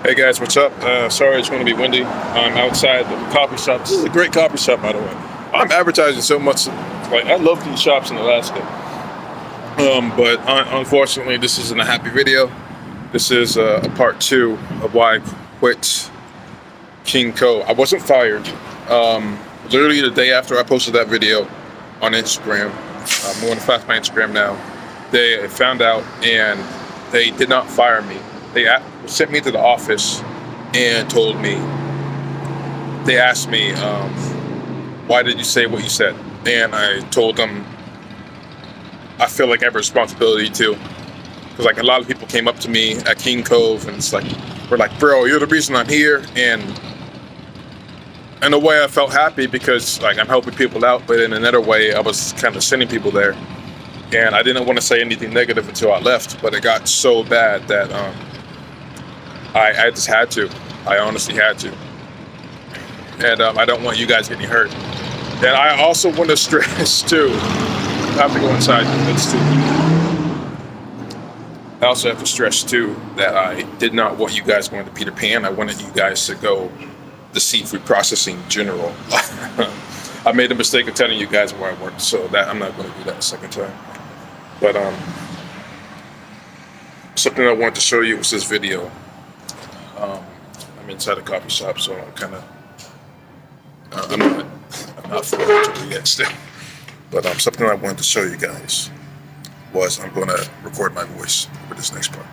Hey guys, what's up? Sorry it's going to be windy. I'm outside the coffee shop. This is a great coffee shop, by the way. I'm advertising so much. Like, I love these shops in Alaska. But unfortunately, this isn't a happy video. This is a part 2 of why I quit King Co. I wasn't fired. Literally the day after I posted that video on Instagram, I'm going to flash my Instagram now. They found out and they did not fire me. They sent me to the office and told me, they asked me, why did you say what you said? And I told them, I feel like I have a responsibility too. Because like a lot of people came up to me at King Cove and it's like, we're like, bro, you're the reason I'm here. And in a way I felt happy because like I'm helping people out, but in another way I was kind of sending people there. And I didn't want to say anything negative until I left, but it got so bad that I just had to. I honestly had to. And I don't want you guys getting hurt. And I also want to stress too, I have to go inside. It's too. I also have to stress too that I did not want you guys going to Peter Pan. I wanted you guys to go the seafood processing general. I made the mistake of telling you guys where I worked, so that I'm not going to do that a second time. But something I wanted to show you was this video. I'm inside a coffee shop, so I'm kind of I'm not fully to yet still. But something I wanted to show you guys was I'm going to record my voice for this next part.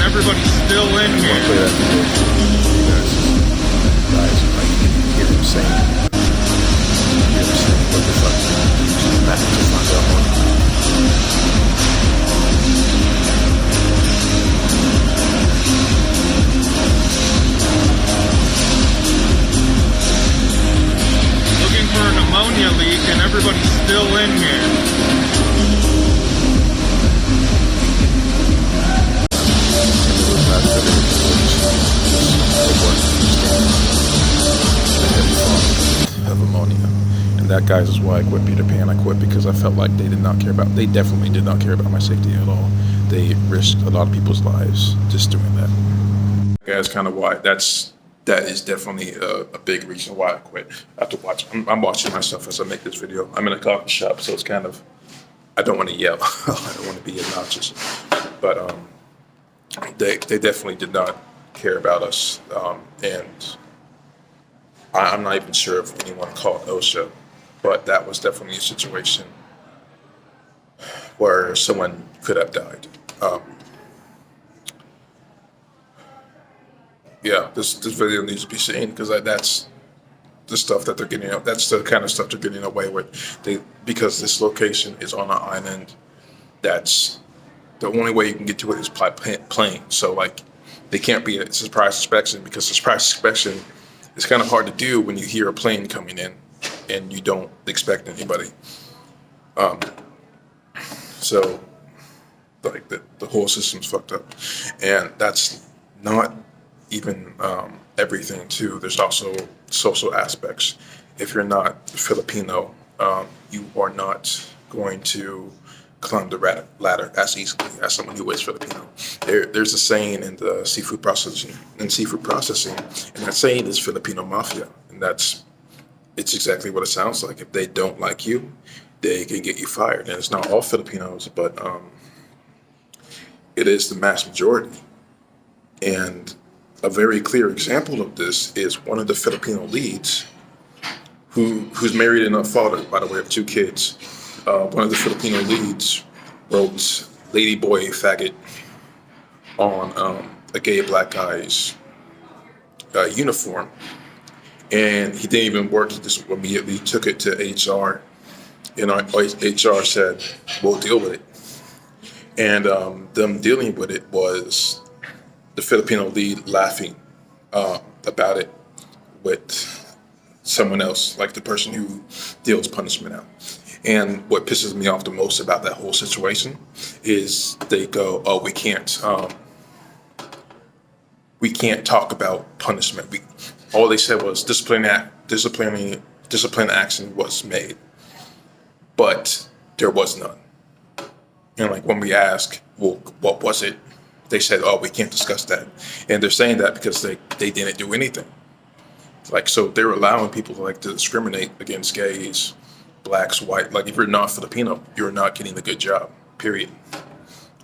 Everybody's still in here. Looking for an ammonia leak and everybody's still in here. Of ammonia, and that, guys, is why I quit Peter Pan. I quit because I felt like they definitely did not care about my safety at all. They risked a lot of people's lives just doing that. That's kind of why that is definitely a big reason why I quit. I have to watch. I'm watching myself as I make this video. I'm in a coffee shop, so it's kind of, I don't want to yell. I don't want to be obnoxious, but they definitely did not care about us, and I'm not even sure if anyone called OSHA, but that was definitely a situation where someone could have died. Yeah, this video needs to be seen because that's the stuff that they're getting. That's the kind of stuff they're getting away with. Because this location is on an island. That's the only way you can get to it is by plane. So like, they can't be a surprise inspection because surprise inspection is kind of hard to do when you hear a plane coming in and you don't expect anybody. So like the whole system's fucked up, and that's not even everything too. There's also social aspects. If you're not Filipino, you are not going to climb the ladder as easily as someone who is Filipino. There's a saying in the seafood processing, and that saying is Filipino mafia, and it's exactly what it sounds like. If they don't like you, they can get you fired. And it's not all Filipinos, but it is the mass majority. And a very clear example of this is one of the Filipino leads who's married and a father, by the way, of 2 kids. One of the Filipino leads wrote "Lady Boy Faggot" on a gay black guy's uniform, and he didn't even work. He just immediately took it to HR, and our HR said, "We'll deal with it." And them dealing with it was the Filipino lead laughing about it with someone else, like the person who deals punishment out. And what pisses me off the most about that whole situation is they go, "Oh, we can't talk about punishment." All they said was discipline action was made, but there was none. And like when we ask, well, what was it? They said, "Oh, we can't discuss that." And they're saying that because they didn't do anything. Like, so they're allowing people to discriminate against gays, blacks, white. Like, if you're not Filipino, you're not getting a good job, period.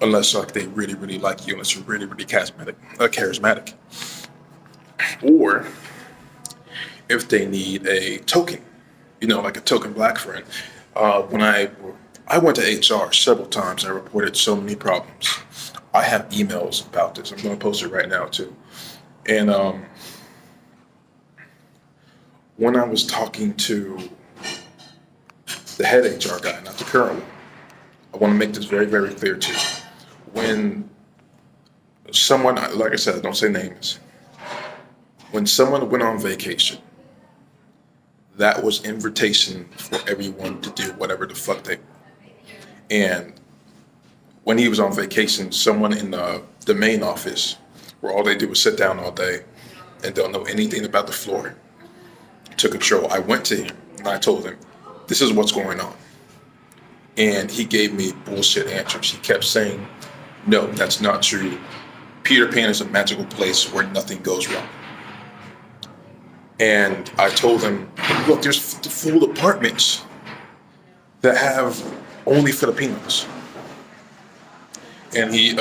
Unless they really, really like you, unless you're really, really charismatic. Or if they need a token, like a token black friend. When I went to HR several times, I reported so many problems. I have emails about this. I'm going to post it right now too. And when I was talking to the head HR guy, not the current one, I want to make this very, very clear too. When someone, like I said, don't say names. When someone went on vacation, that was invitation for everyone to do whatever the fuck they. And when he was on vacation, someone in the main office, where all they do was sit down all day and don't know anything about the floor, took control. I went to him and I told him, "This is what's going on." And he gave me bullshit answers. He kept saying, "No, that's not true. Peter Pan is a magical place where nothing goes wrong." And I told him, "Look, there's full apartments that have only Filipinos." And he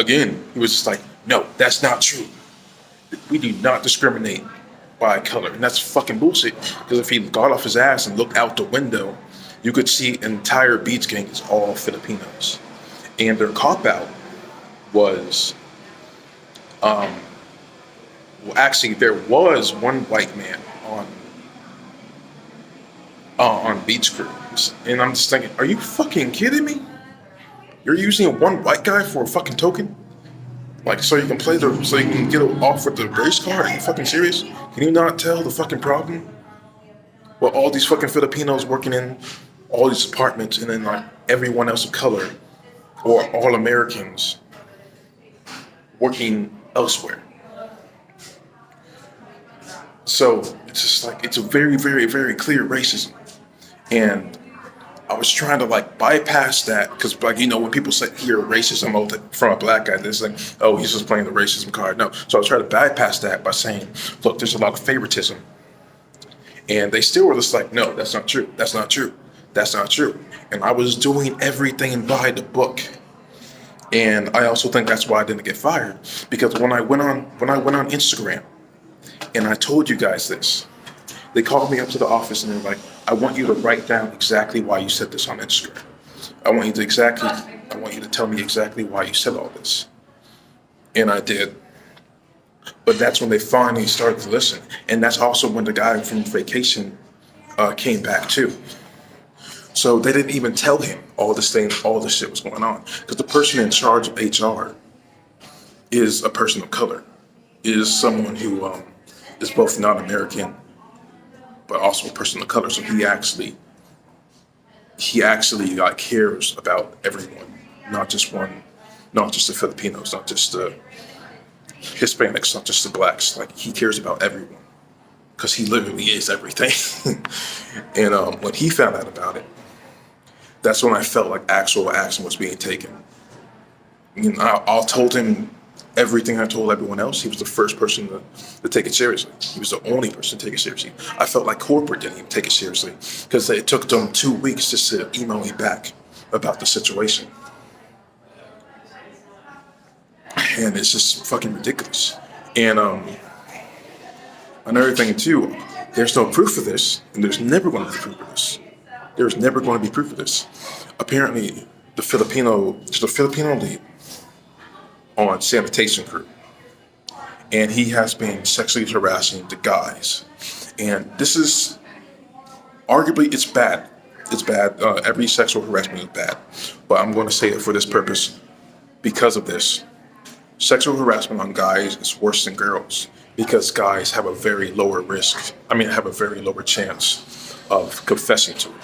was just like, "No, that's not true. We do not discriminate by color." And that's fucking bullshit. Because if he got off his ass and looked out the window, you could see an entire beach gang is all Filipinos. And their cop-out was, actually, there was one white man on beach crews. And I'm just thinking, are you fucking kidding me? You're using one white guy for a fucking token? Like, so you can so you can get off with the race card? Are you fucking serious? Can you not tell the fucking problem? Well, all these fucking Filipinos working in all these apartments, and then everyone else of color or all Americans working elsewhere. So it's just it's a very, very, very clear racism. And I was trying to bypass that because when people hear racism from a black guy, they're like, "Oh, he's just playing the racism card." No. So I was trying to bypass that by saying, "Look, there's a lot of favoritism." And they still were just like, "No, that's not true. That's not true. That's not true." And I was doing everything by the book. And I also think that's why I didn't get fired, because when I went on Instagram and I told you guys this, they called me up to the office and they're like, "I want you to write down exactly why you said this on Instagram. I want you to tell me exactly why you said all this." And I did. But that's when they finally started to listen. And that's also when the guy from vacation came back too. So they didn't even tell him all this shit was going on. Because the person in charge of HR is a person of color, is someone who is both non-American, but also a person of color. So he actually cares about everyone, not just the Filipinos, not just the Hispanics, not just the blacks. He cares about everyone because he literally is everything. And when he found out about it, that's when I felt like actual action was being taken. I told him everything I told everyone else. He was the first person to take it seriously. He was the only person to take it seriously. I felt like corporate didn't even take it seriously because it took them 2 weeks just to email me back about the situation. And it's just fucking ridiculous. And another thing too, there's no proof of this, and there's never going to be proof of this. There's never going to be proof of this. Apparently, the Filipino lead on sanitation crew and he has been sexually harassing the guys. And this is arguably, it's bad. It's bad. Every sexual harassment is bad. But I'm going to say it for this purpose because of this. Sexual harassment on guys is worse than girls because guys have a very lower risk. Have a very lower chance of confessing to it.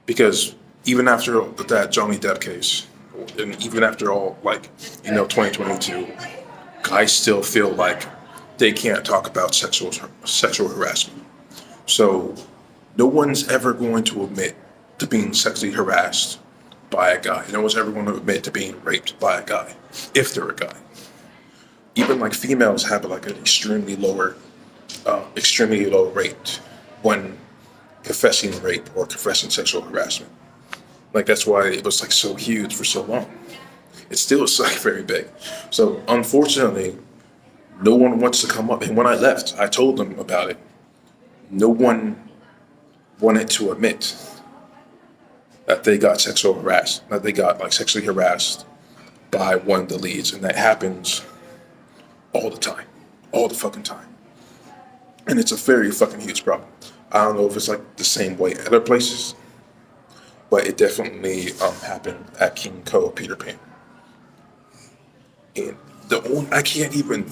Because even after that Johnny Depp case, and even after all, 2022, guys still feel like they can't talk about sexual harassment. So no one's ever going to admit to being sexually harassed by a guy. No one's ever going to admit to being raped by a guy, if they're a guy. Even females have an extremely low rate when confessing rape or confessing sexual harassment. That's why it was so huge for so long. It still is very big. So unfortunately, no one wants to come up. And when I left, I told them about it. No one wanted to admit that they got sexually harassed by one of the leads, and that happens all the time, all the fucking time. And it's a very fucking huge problem. I don't know if it's the same way at other places, but it definitely happened at King Co. Peter Pan. And I can't even.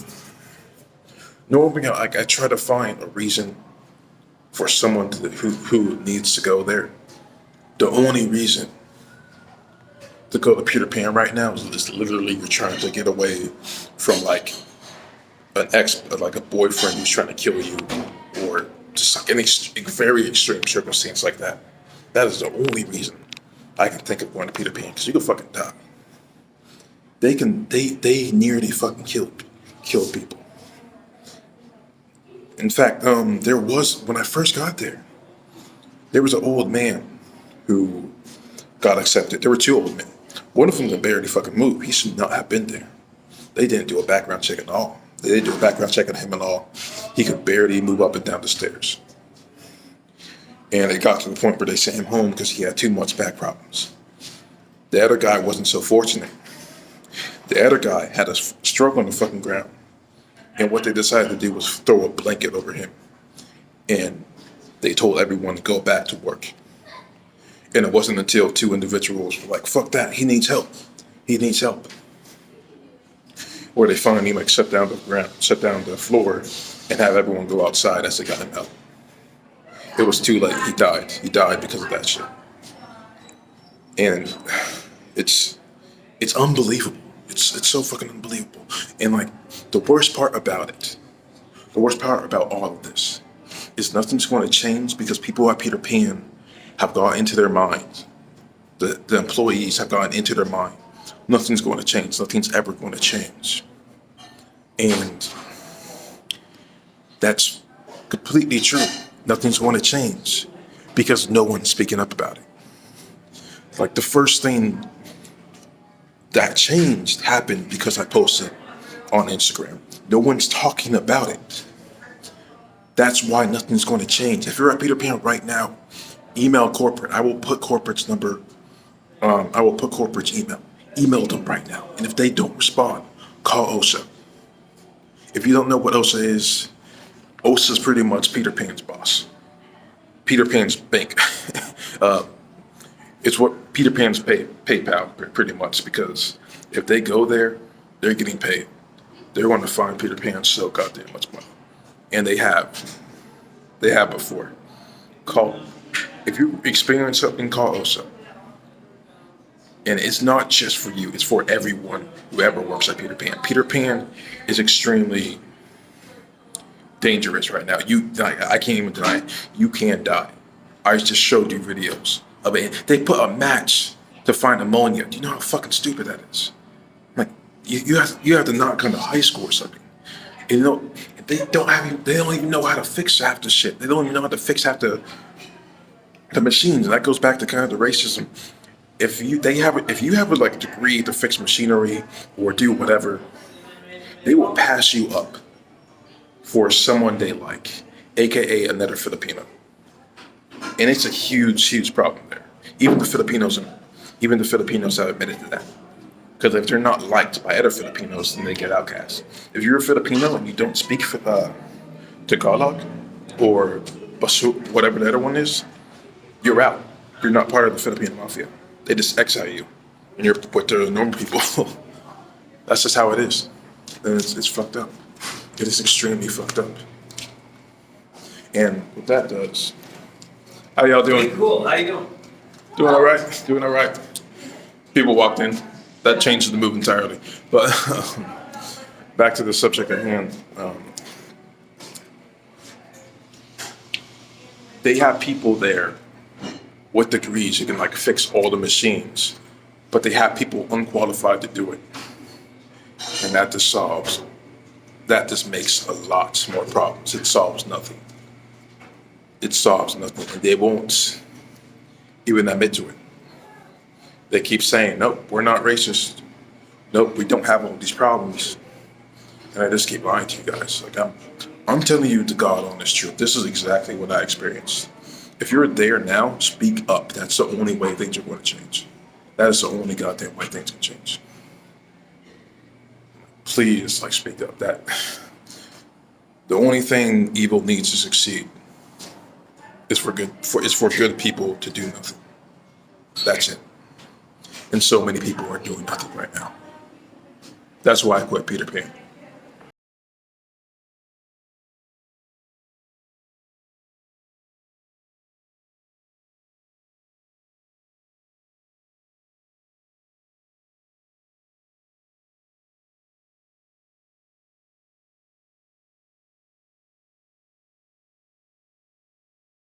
Normally, I try to find a reason for someone who needs to go there. The only reason to go to Peter Pan right now is literally you're trying to get away from an ex, a boyfriend who's trying to kill you, or just a very extreme circumstance like that. That is the only reason I can think of going to Peter Pan, because you can fucking die. They nearly fucking killed people. In fact, when I first got there was an old man who got accepted. There were two old men. One of them could barely fucking move. He should not have been there. They didn't do a background check at all. They didn't do a background check on him at all. He could barely move up and down the stairs. And it got to the point where they sent him home because he had too much back problems. The other guy wasn't so fortunate. The other guy had a stroke on the fucking ground. And what they decided to do was throw a blanket over him. And they told everyone to go back to work. And it wasn't until two individuals were like, fuck that, he needs help. He needs help. Or they finally shut down the floor and have everyone go outside as they got him help. It was too late. He died. He died because of that shit. And it's unbelievable. It's so fucking unbelievable. And the worst part about all of this is nothing's going to change because people at Peter Pan have gone into their minds. The employees have gone into their mind. Nothing's going to change. Nothing's ever going to change. And that's completely true. Nothing's going to change because no one's speaking up about it. The first thing that changed happened because I posted on Instagram. No one's talking about it. That's why nothing's going to change. If you're at Peter Pan right now, email corporate. I will put corporate's number. I will put corporate's email. Email them right now. And if they don't respond, call OSA. If you don't know what OSA is pretty much Peter Pan's boss. Peter Pan's bank. It's what Peter Pan's PayPal, pretty much, because if they go there, they're getting paid. They're going to find Peter Pan so goddamn much money. And they have. They have before. If you experience something, call OSA. And it's not just for you, it's for everyone who ever works at Peter Pan. Peter Pan is extremely dangerous right now. I can't even deny it. You can die. I just showed you videos of it. They put a match to find ammonia. Do you know how fucking stupid that is? You have to not come to high school or something. They don't even know how to fix half the shit. They don't even know how to fix half the machines. And that goes back to kind of the racism. If you have a degree to fix machinery or do whatever, they will pass you up for someone they like, aka another Filipino. And it's a huge, huge problem there. Even the Filipinos have admitted to that. Because if they're not liked by other Filipinos, then they get outcast. If you're a Filipino and you don't speak Tagalog or Basu, whatever the other one is, you're out. You're not part of the Filipino mafia. They just exile you, and you're with the normal people. That's just how it is, and it's fucked up. It is extremely fucked up. And what that does, how y'all doing? Hey, cool. How you doing? Doing all right. Doing all right. People walked in. That changes the mood entirely. But back to the subject at hand. They have people there with degrees who can like fix all the machines, but they have people unqualified to do it, and that just makes a lot more problems. It solves nothing. It solves nothing, and they won't even admit to it. They keep saying, nope, we're not racist. Nope, we don't have all these problems. And I just keep lying to you guys. Like I'm telling you the God honest truth. This is exactly what I experienced. If you're there now, speak up. That's the only way things are going to change. That is the only goddamn way things can change. Please, like, speak up. That the only thing evil needs to succeed is for good people to do nothing. That's it. And so many people are doing nothing right now. That's why I quit Peter Pan.